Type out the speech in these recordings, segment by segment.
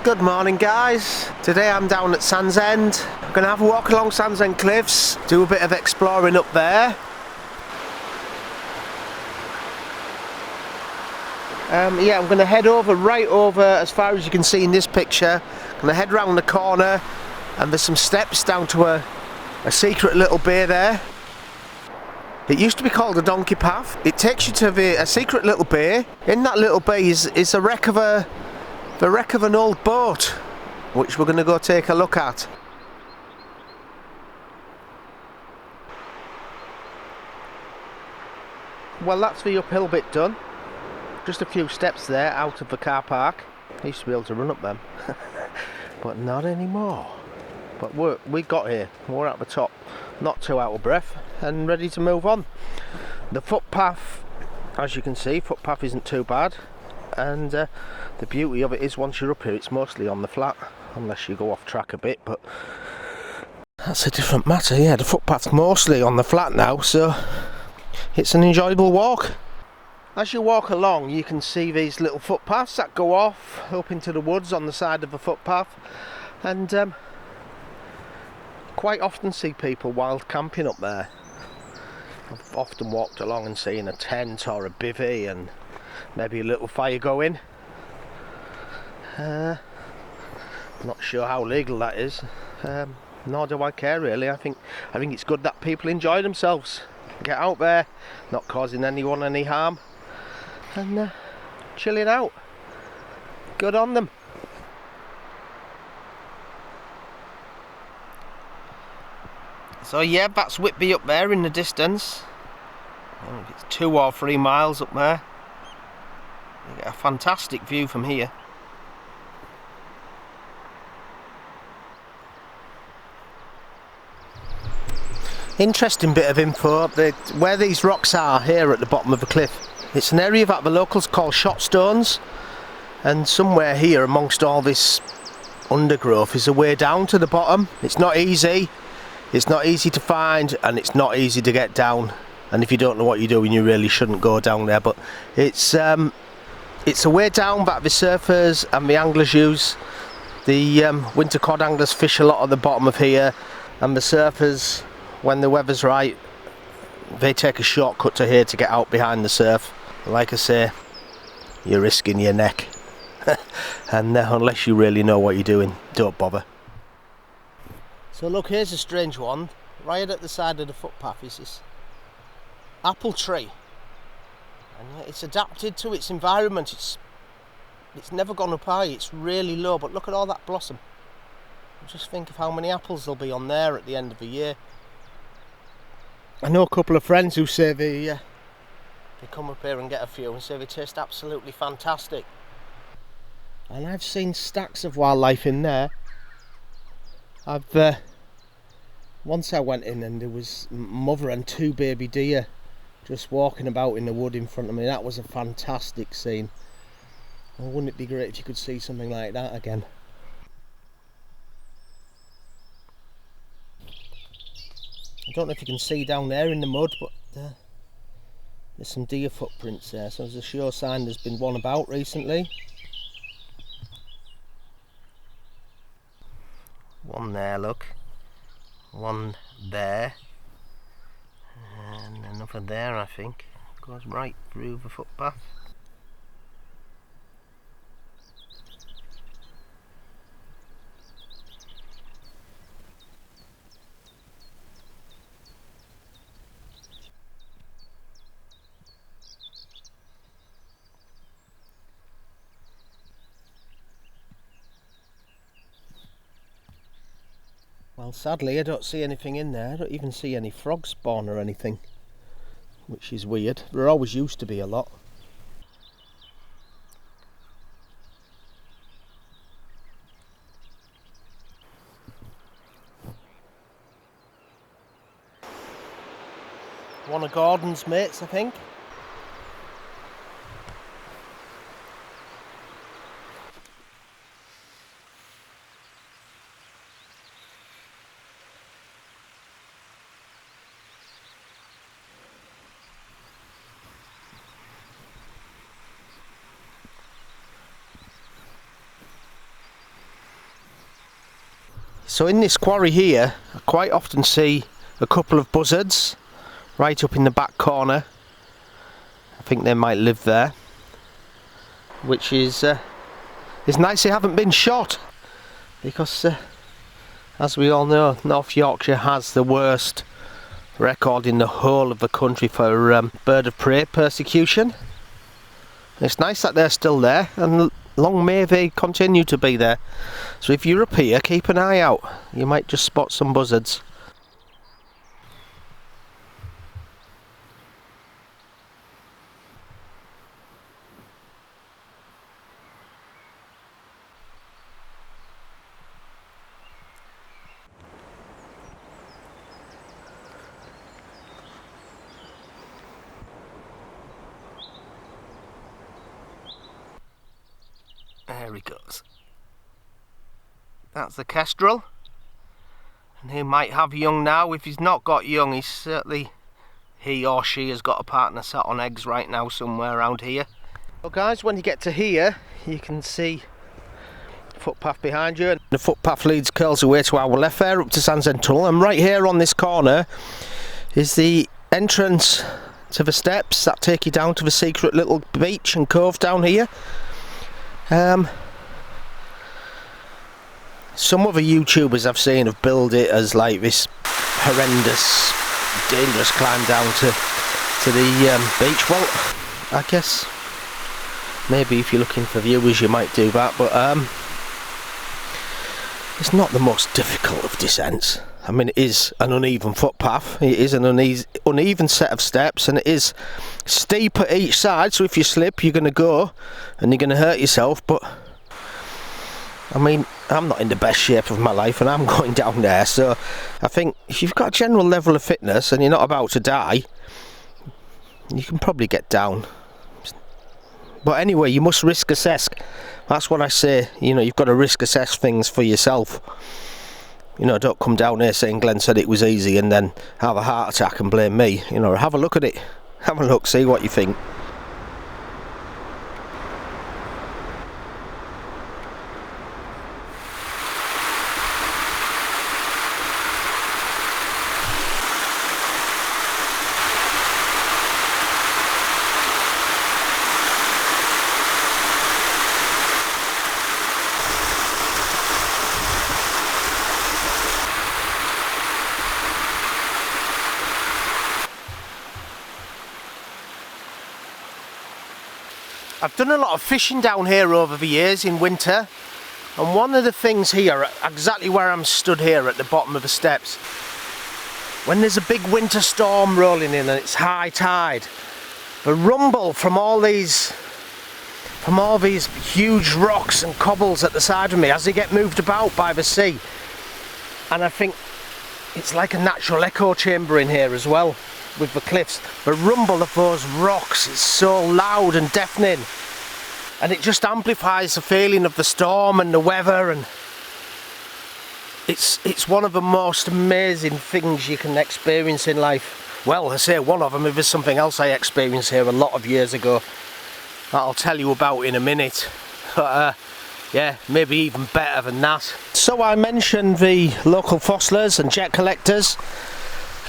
Good morning guys, today I'm down at Sandsend. I'm going to have a walk along Sandsend Cliffs, do a bit of exploring up there. I'm going to head right over as far as you can see in this picture. I'm going to head round the corner and there's some steps down to a secret little bay there. It used to be called a donkey path. It takes you to a secret little bay. In that little bay is the wreck of an old boat, which we're going to go take a look at. Well, that's the uphill bit done. Just a few steps there out of the car park. I used to be able to run up them, but not anymore. But we got here, we're at the top, not too out of breath and ready to move on. The footpath, as you can see, footpath isn't too bad, and the beauty of it is once you're up here it's mostly on the flat, unless you go off track a bit, but that's a different matter. Yeah, the footpath's mostly on the flat now, so it's an enjoyable walk. As you walk along you can see these little footpaths that go off up into the woods on the side of the footpath, and quite often see people wild camping up there. I've often walked along and seen a tent or a bivvy and maybe a little fire going. Not sure how legal that is, nor do I care really. I think it's good that people enjoy themselves, get out there, not causing anyone any harm, and chilling out. Good on them. So yeah, that's Whitby up there in the distance. I think it's 2 or 3 miles up there. You get a fantastic view from here. Interesting bit of info, where these rocks are here at the bottom of the cliff. It's an area that the locals call shot stones, and somewhere here amongst all this undergrowth is a way down to the bottom. It's not easy to find, and it's not easy to get down, and if you don't know what you're doing you really shouldn't go down there, but it's a way down that the surfers and the anglers use. The winter cod anglers fish a lot at the bottom of here, and the surfers, when the weather's right, they take a shortcut to here to get out behind the surf. Like I say, you're risking your neck and unless you really know what you're doing, don't bother. So look, here's a strange one. Right at the side of the footpath is this apple tree, and it's adapted to its environment. It's never gone up high, it's really low, but look at all that blossom. Just think of how many apples there'll be on there at the end of the year. I know a couple of friends who say they come up here and get a few and say they taste absolutely fantastic. And I've seen stacks of wildlife in there. Once I went in and there was mother and 2 baby deer just walking about in the wood in front of me. That was a fantastic scene. Well, wouldn't it be great if you could see something like that again? I don't know if you can see down there in the mud, but there's some deer footprints there, so there's a sure sign there's been one about recently. One there, look. One there. And another there, I think. Goes right through the footpath. Well, sadly I don't see anything in there. I don't even see any frog spawn or anything, which is weird. There always used to be a lot. One of Gordon's mates, I think. So in this quarry here, I quite often see a couple of buzzards right up in the back corner. I think they might live there, which is nice they haven't been shot, because as we all know, North Yorkshire has the worst record in the whole of the country for bird of prey persecution. It's nice that they're still there, and long may they continue to be there. So if you're up here, keep an eye out. You might just spot some buzzards. There he goes. That's the kestrel, and he might have young now. If he's not got young, he's certainly, he or she has got a partner sat on eggs right now somewhere around here. Well guys, when you get to here, you can see the footpath behind you. The footpath curls away to our left there up to Sandsend Tunnel, and right here on this corner is the entrance to the steps that take you down to the secret little beach and cove down here. Some other YouTubers I've seen have billed it as like this horrendous, dangerous climb down to the beach. Well, I guess maybe if you're looking for viewers you might do that, but it's not the most difficult of descents. I mean, it is an uneven footpath, it is an uneven set of steps, and it is steep at each side, so if you slip you're going to go and you're going to hurt yourself. But I mean, I'm not in the best shape of my life and I'm going down there, so I think if you've got a general level of fitness and you're not about to die, you can probably get down. But anyway, you must risk assess. That's what I say, you know, you've got to risk assess things for yourself. You know, don't come down here saying Glenn said it was easy and then have a heart attack and blame me. You know, have a look at it. Have a look, see what you think. I've done a lot of fishing down here over the years in winter, and one of the things here, exactly where I'm stood here at the bottom of the steps, when there's a big winter storm rolling in and it's high tide, the rumble from all these huge rocks and cobbles at the side of me as they get moved about by the sea, and I think it's like a natural echo chamber in here as well. With the cliffs, the rumble of those rocks is so loud and deafening, and it just amplifies the feeling of the storm and the weather, and it's one of the most amazing things you can experience in life. Well, I say one of them, if there's something else I experienced here a lot of years ago that I'll tell you about in a minute, but yeah, maybe even better than that. So I mentioned the local fossilers and jet collectors,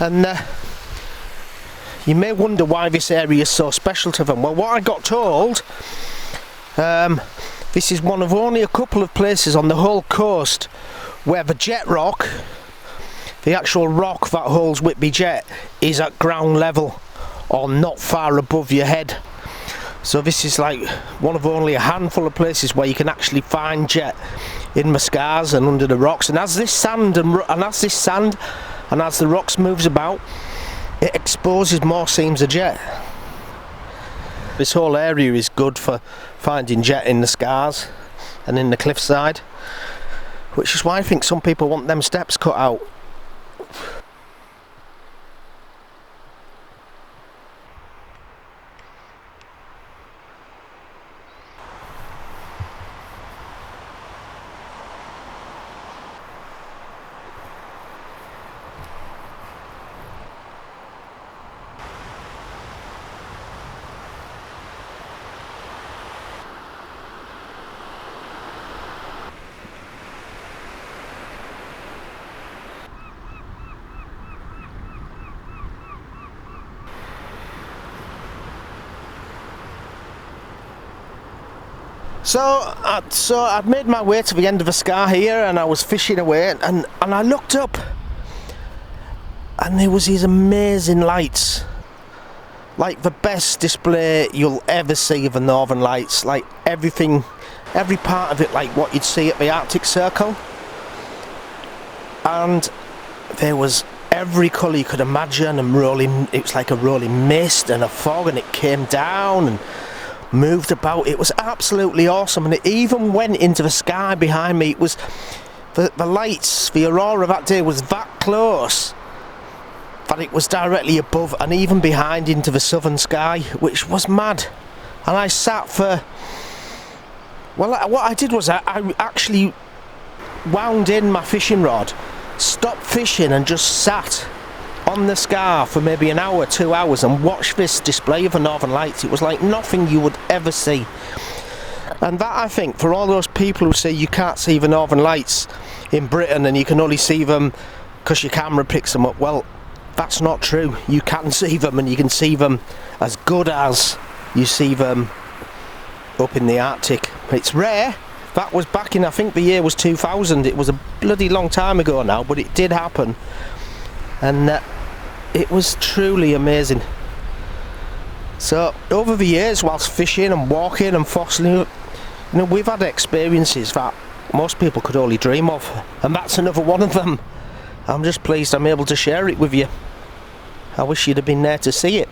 and you may wonder why this area is so special to them. Well, what I got told, this is one of only a couple of places on the whole coast where the jet rock, the actual rock that holds Whitby Jet, is at ground level or not far above your head. So this is like one of only a handful of places where you can actually find jet in the scars and under the rocks. And as this sand and as the rocks moves about, it exposes more seams of jet. This whole area is good for finding jet in the scars and in the cliffside, which is why I think some people want them steps cut out. So I'd made my way to the end of the scar here, and I was fishing away, and I looked up, and there was these amazing lights, like the best display you'll ever see of the Northern Lights, like everything, every part of it like what you'd see at the Arctic Circle. And there was every colour you could imagine, and rolling, it was like a rolling mist and a fog, and it came down and moved about. It was absolutely awesome, and it even went into the sky behind me. It was the lights, the aurora that day was that close that it was directly above and even behind into the southern sky, which was mad. And I sat for, well, what I did was I actually wound in my fishing rod, stopped fishing, and just sat on the scar for maybe an hour, 2 hours, and watched this display of the Northern Lights. It was like nothing you would ever see. And that, I think, for all those people who say you can't see the Northern Lights in Britain and you can only see them because your camera picks them up, well, that's not true. You can see them, and you can see them as good as you see them up in the Arctic. It's rare. That was back in, I think the year was 2000. It was a bloody long time ago now, but it did happen. And it was truly amazing. So over the years, whilst fishing and walking and fossiling, you know, we've had experiences that most people could only dream of, and that's another one of them. I'm just pleased I'm able to share it with you. I wish you'd have been there to see it.